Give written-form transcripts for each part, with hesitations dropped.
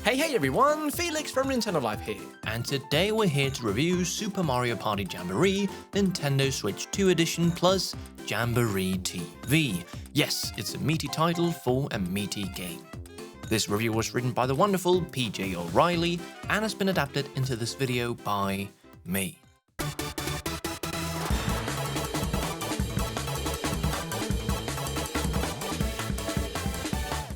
Hey everyone, Felix from Nintendo Live here, and today we're here to review Super Mario Party Jamboree, Nintendo Switch 2 Edition plus Jamboree TV. Yes, it's a meaty title for a meaty game. This review was written by the wonderful PJ O'Reilly and has been adapted into this video by me.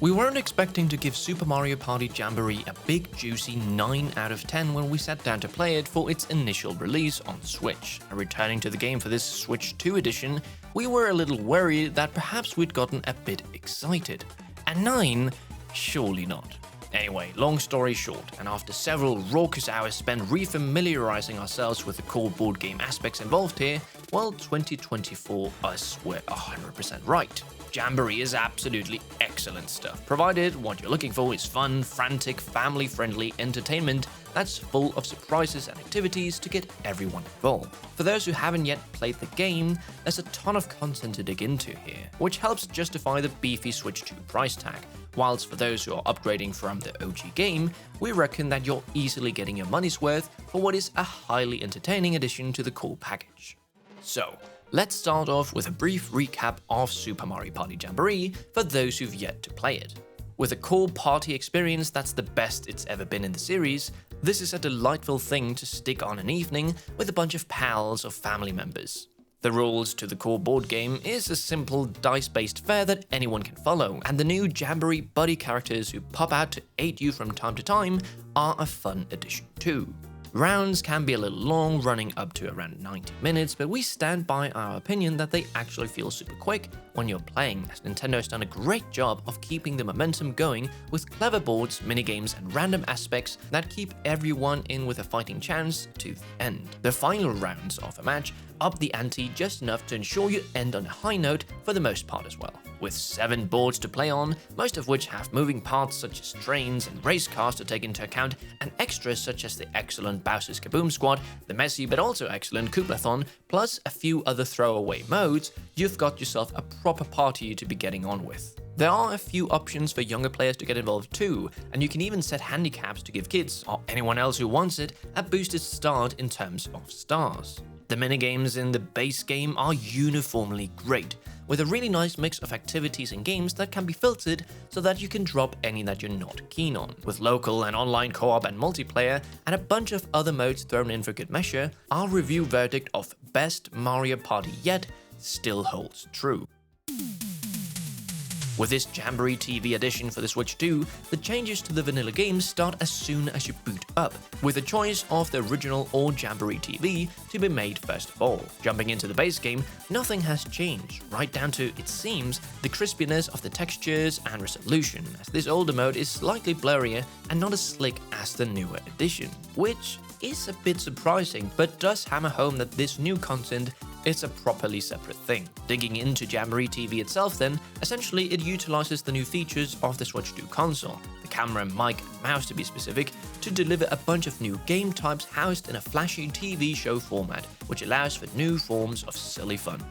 We weren't expecting to give Super Mario Party Jamboree a big juicy 9 out of 10 when we sat down to play it for its initial release on Switch. And returning to the game for this Switch 2 edition, we were a little worried that perhaps we'd gotten a bit excited. A 9? Surely not. Anyway, long story short, and after several raucous hours spent refamiliarizing ourselves with the core board game aspects involved here, well, 2024 us were 100% right. Jamboree is absolutely excellent stuff, provided what you're looking for is fun, frantic, family-friendly entertainment that's full of surprises and activities to get everyone involved. For those who haven't yet played the game, there's a ton of content to dig into here, which helps justify the beefy Switch 2 price tag. Whilst for those who are upgrading from the OG game, we reckon that you're easily getting your money's worth for what is a highly entertaining addition to the core package. So, let's start off with a brief recap of Super Mario Party Jamboree for those who've yet to play it. With a core party experience that's the best it's ever been in the series, this is a delightful thing to stick on an evening with a bunch of pals or family members. The rules to the core board game is a simple dice-based fare that anyone can follow, and the new Jamboree buddy characters who pop out to aid you from time to time are a fun addition too. Rounds can be a little long, running up to around 90 minutes, but we stand by our opinion that they actually feel super quick when you're playing, as Nintendo has done a great job of keeping the momentum going with clever boards, minigames, and random aspects that keep everyone in with a fighting chance to the end. The final rounds of a match up the ante just enough to ensure you end on a high note for the most part as well. With 7 boards to play on, most of which have moving parts such as trains and race cars to take into account, and extras such as the excellent Bowser's Kaboom Squad, the messy but also excellent Kooplathon, plus a few other throwaway modes, you've got yourself a proper party to be getting on with. There are a few options for younger players to get involved too, and you can even set handicaps to give kids, or anyone else who wants it, a boosted start in terms of stars. The minigames in the base game are uniformly great, with a really nice mix of activities and games that can be filtered so that you can drop any that you're not keen on. With local and online co-op and multiplayer, and a bunch of other modes thrown in for good measure, our review verdict of best Mario Party yet still holds true. With this Jamboree TV edition for the Switch 2, the changes to the vanilla games start as soon as you boot up, with a choice of the original or Jamboree TV to be made first of all. Jumping into the base game, nothing has changed, right down to, it seems, the crispiness of the textures and resolution, as this older mode is slightly blurrier and not as slick as the newer edition, which is a bit surprising, but does hammer home that this new content is a properly separate thing. Digging into Jamboree TV itself then, essentially it utilizes the new features of the Switch 2 console, the camera, mic, and mouse to be specific, to deliver a bunch of new game types housed in a flashy TV show format, which allows for new forms of silly fun.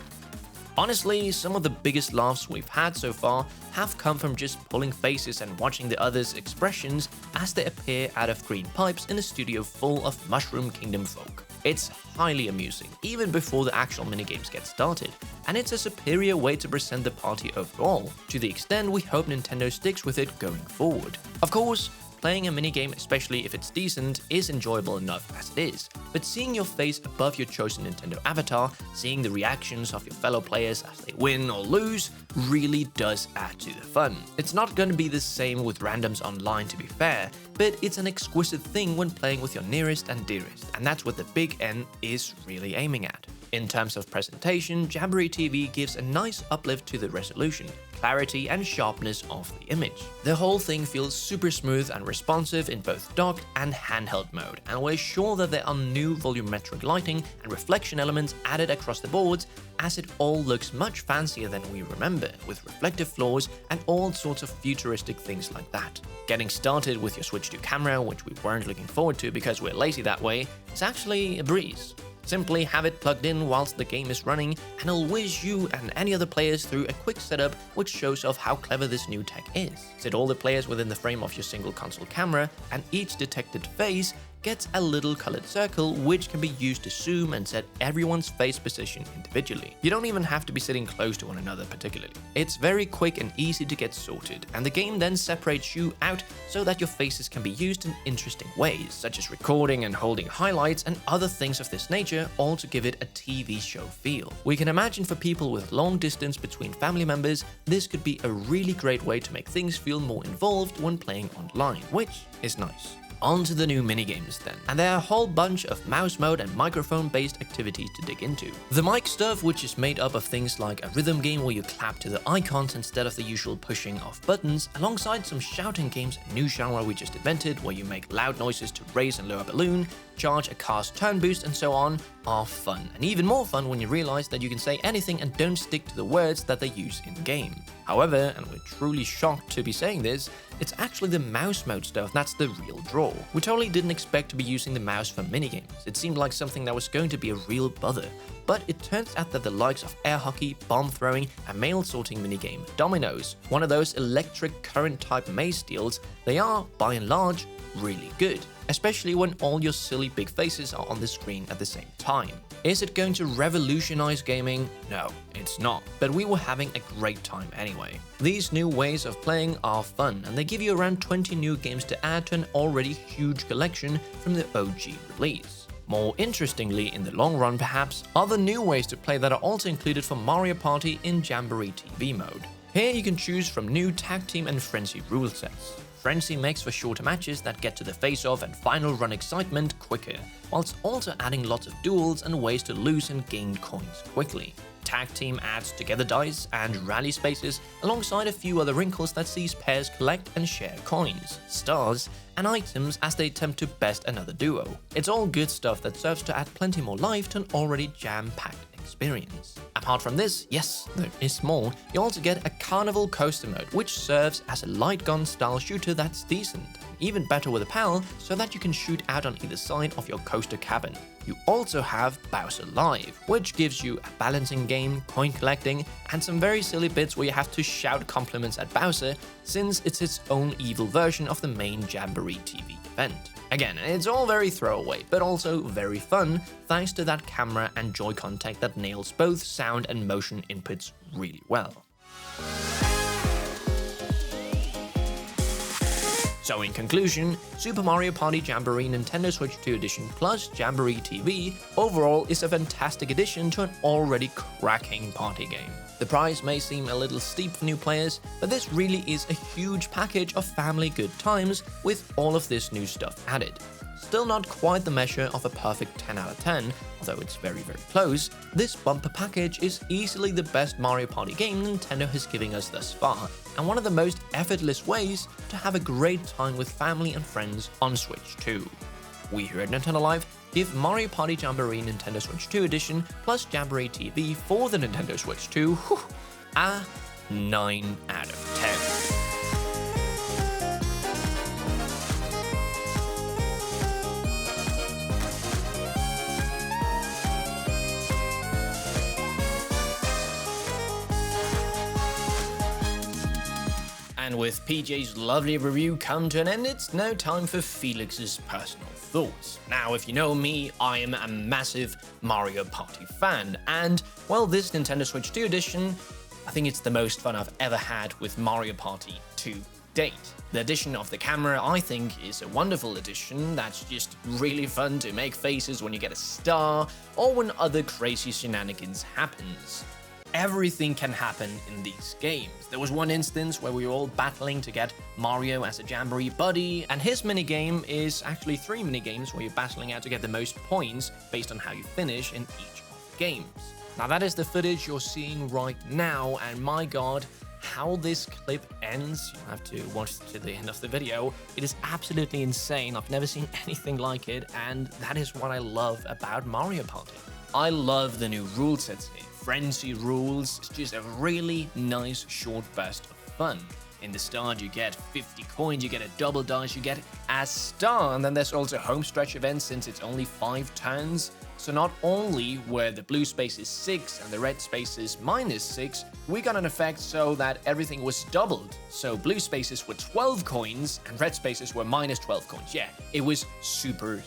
Honestly, some of the biggest laughs we've had so far have come from just pulling faces and watching the others' expressions as they appear out of green pipes in a studio full of Mushroom Kingdom folk. It's highly amusing, even before the actual minigames get started, and it's a superior way to present the party overall, to the extent we hope Nintendo sticks with it going forward. Of course, playing a minigame, especially if it's decent, is enjoyable enough as it is, but seeing your face above your chosen Nintendo avatar, seeing the reactions of your fellow players as they win or lose, really does add to the fun. It's not going to be the same with randoms online, to be fair, but it's an exquisite thing when playing with your nearest and dearest, and that's what the Big N is really aiming at. In terms of presentation, Jamboree TV gives a nice uplift to the resolution, clarity and sharpness of the image. The whole thing feels super smooth and responsive in both docked and handheld mode, and we're sure that there are new volumetric lighting and reflection elements added across the boards, as it all looks much fancier than we remember, with reflective floors and all sorts of futuristic things like that. Getting started with your Switch 2 camera, which we weren't looking forward to because we're lazy that way, is actually a breeze. Simply have it plugged in whilst the game is running, and it'll whiz you and any other players through a quick setup which shows off how clever this new tech is. Set all the players within the frame of your single console camera, and each detected face gets a little colored circle which can be used to zoom and set everyone's face position individually. You don't even have to be sitting close to one another particularly. It's very quick and easy to get sorted, and the game then separates you out so that your faces can be used in interesting ways, such as recording and holding highlights and other things of this nature, all to give it a TV show feel. We can imagine for people with long distance between family members, this could be a really great way to make things feel more involved when playing online, which is nice. On to the new minigames then, and there are a whole bunch of mouse mode and microphone based activities to dig into. The mic stuff, which is made up of things like a rhythm game where you clap to the icons instead of the usual pushing of buttons, alongside some shouting games, a new genre we just invented where you make loud noises to raise and lower a balloon, charge a car's turn boost and so on, are fun, and even more fun when you realize that you can say anything and don't stick to the words that they use in game. However, and we're truly shocked to be saying this, it's actually the mouse mode stuff that's the real draw. We totally didn't expect to be using the mouse for minigames. It seemed like something that was going to be a real bother. But it turns out that the likes of air hockey, bomb throwing, and mail sorting minigame, dominoes, one of those electric current type maze deals, they are, by and large, really good, especially when all your silly big faces are on the screen at the same time. Is it going to revolutionize gaming? No, it's not, but we were having a great time anyway. These new ways of playing are fun, and they give you around 20 new games to add to an already huge collection from the OG release. More interestingly, in the long run perhaps, are the new ways to play that are also included for Mario Party in Jamboree TV mode. Here you can choose from new tag team and frenzy rule sets. Frenzy makes for shorter matches that get to the face-off and final run excitement quicker, whilst also adding lots of duels and ways to lose and gain coins quickly. Tag Team adds together dice and rally spaces, alongside a few other wrinkles that sees pairs collect and share coins, stars, and items as they attempt to best another duo. It's all good stuff that serves to add plenty more life to an already jam-packed experience. Apart from this, yes, there is more, you also get a Carnival Coaster mode, which serves as a light gun style shooter that's decent, even better with a PAL, so that you can shoot out on either side of your coaster cabin. You also have Bowser Live, which gives you a balancing game, coin collecting, and some very silly bits where you have to shout compliments at Bowser, since it's its own evil version of the main Jamboree TV event. Again, it's all very throwaway, but also very fun, thanks to that camera and Joy-Con tech that nails both sound and motion inputs really well. So in conclusion, Super Mario Party Jamboree Nintendo Switch 2 Edition plus Jamboree TV overall is a fantastic addition to an already cracking party game. The price may seem a little steep for new players, but this really is a huge package of family good times with all of this new stuff added. Still not quite the measure of a perfect 10 out of 10, although it's very close, this bumper package is easily the best Mario Party game Nintendo has given us thus far, and one of the most effortless ways to have a great time with family and friends on Switch 2. We here at Nintendo Live give Mario Party Jamboree Nintendo Switch 2 Edition plus Jamboree TV for the Nintendo Switch 2 a 9 out of 10. And with PJ's lovely review come to an end, it's now time for Felix's personal thoughts. Now, if you know me, I am a massive Mario Party fan, and, well, this Nintendo Switch 2 edition, I think it's the most fun I've ever had with Mario Party to date. The addition of the camera, I think, is a wonderful addition that's just really fun to make faces when you get a star, or when other crazy shenanigans happens. Everything can happen in these games. There was one instance where we were all battling to get Mario as a Jamboree buddy, and his minigame is actually 3 minigames where you're battling out to get the most points based on how you finish in each of the games. Now that is the footage you're seeing right now, and my god, how this clip ends, you have to watch to the end of the video. It is absolutely insane. I've never seen anything like it, and that is what I love about Mario Party. I love the new rule sets here. Frenzy rules, it's just a really nice short burst of fun. In the start, you get 50 coins, you get a double dice, you get a star, and then there's also home stretch events since it's only 5 turns. So not only were the blue spaces 6 and the red spaces -6, we got an effect so that everything was doubled. So blue spaces were 12 coins and red spaces were -12 coins. Yeah, it was super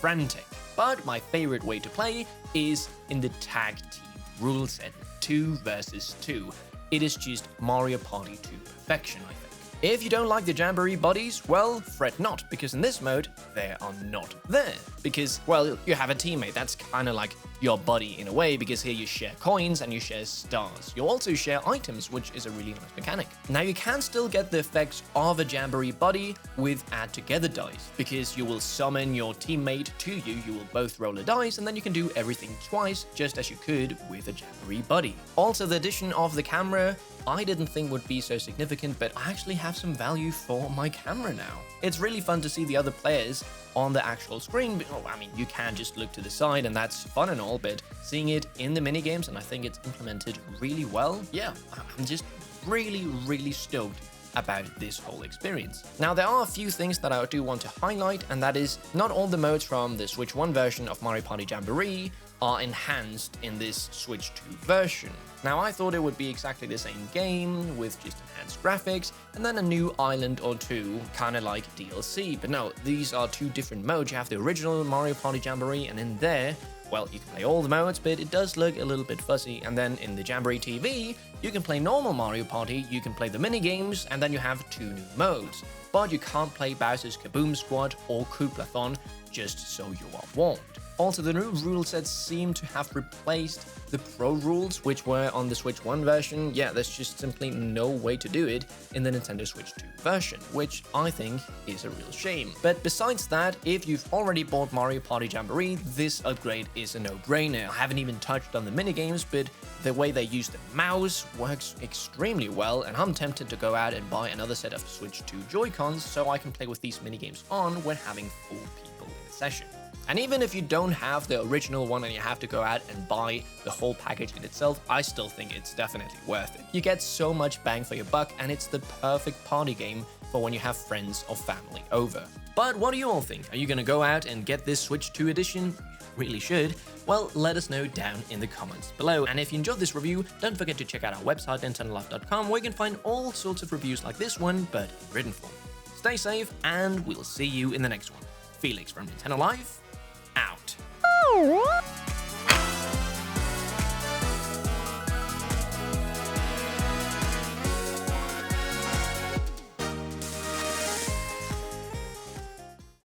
frantic. But my favorite way to play is in the tag team rule set, 2 versus 2. It is just Mario Party to perfection, I think. If you don't like the Jamboree buddies, well, fret not, because in this mode, they are not there. Because, well, you have a teammate, that's kind of like your buddy in a way, because here you share coins and you share stars. You also share items, which is a really nice mechanic. Now, you can still get the effects of a Jamboree buddy with add together dice, because you will summon your teammate to you, you will both roll a dice, and then you can do everything twice, just as you could with a Jamboree buddy. Also, the addition of the camera, I didn't think would be so significant, but I actually have some value for my camera now. It's really fun to see the other players on the actual screen. I mean, you can just look to the side and that's fun and all, but seeing it in the minigames, and I think it's implemented really well. Yeah, I'm just really stoked about this whole experience. Now, there are a few things that I do want to highlight, and that is not all the modes from the Switch 1 version of Mario Party Jamboree are enhanced in this Switch 2 version. Now, I thought it would be exactly the same game with just enhanced graphics and then a new island or two, kind of like DLC, but no, these are two different modes. You have the original Mario Party Jamboree, and in there, well, you can play all the modes, but it does look a little bit fuzzy. And then in the Jamboree TV, you can play normal Mario Party, you can play the mini-games, and then you have 2 new modes. But you can't play Bowser's Kaboom Squad or Kooplathon, just so you are warned. Also, the new rule sets seem to have replaced the Pro rules, which were on the Switch 1 version. Yeah, there's just simply no way to do it in the Nintendo Switch 2 version, which I think is a real shame. But besides that, if you've already bought Mario Party Jamboree, this upgrade is a no-brainer. I haven't even touched on the minigames, but the way they use the mouse works extremely well, and I'm tempted to go out and buy another set of Switch 2 Joy-Cons so I can play with these minigames on when having 4 people in the session. And even if you don't have the original one and you have to go out and buy the whole package in itself, I still think it's definitely worth it. You get so much bang for your buck, and it's the perfect party game for when you have friends or family over. But what do you all think? Are you gonna go out and get this Switch 2 edition? Really should. Well, let us know down in the comments below. And if you enjoyed this review, don't forget to check out our website, NintendoLife.com, where you can find all sorts of reviews like this one, but in written form. Stay safe, and we'll see you in the next one. Felix from Nintendo Life,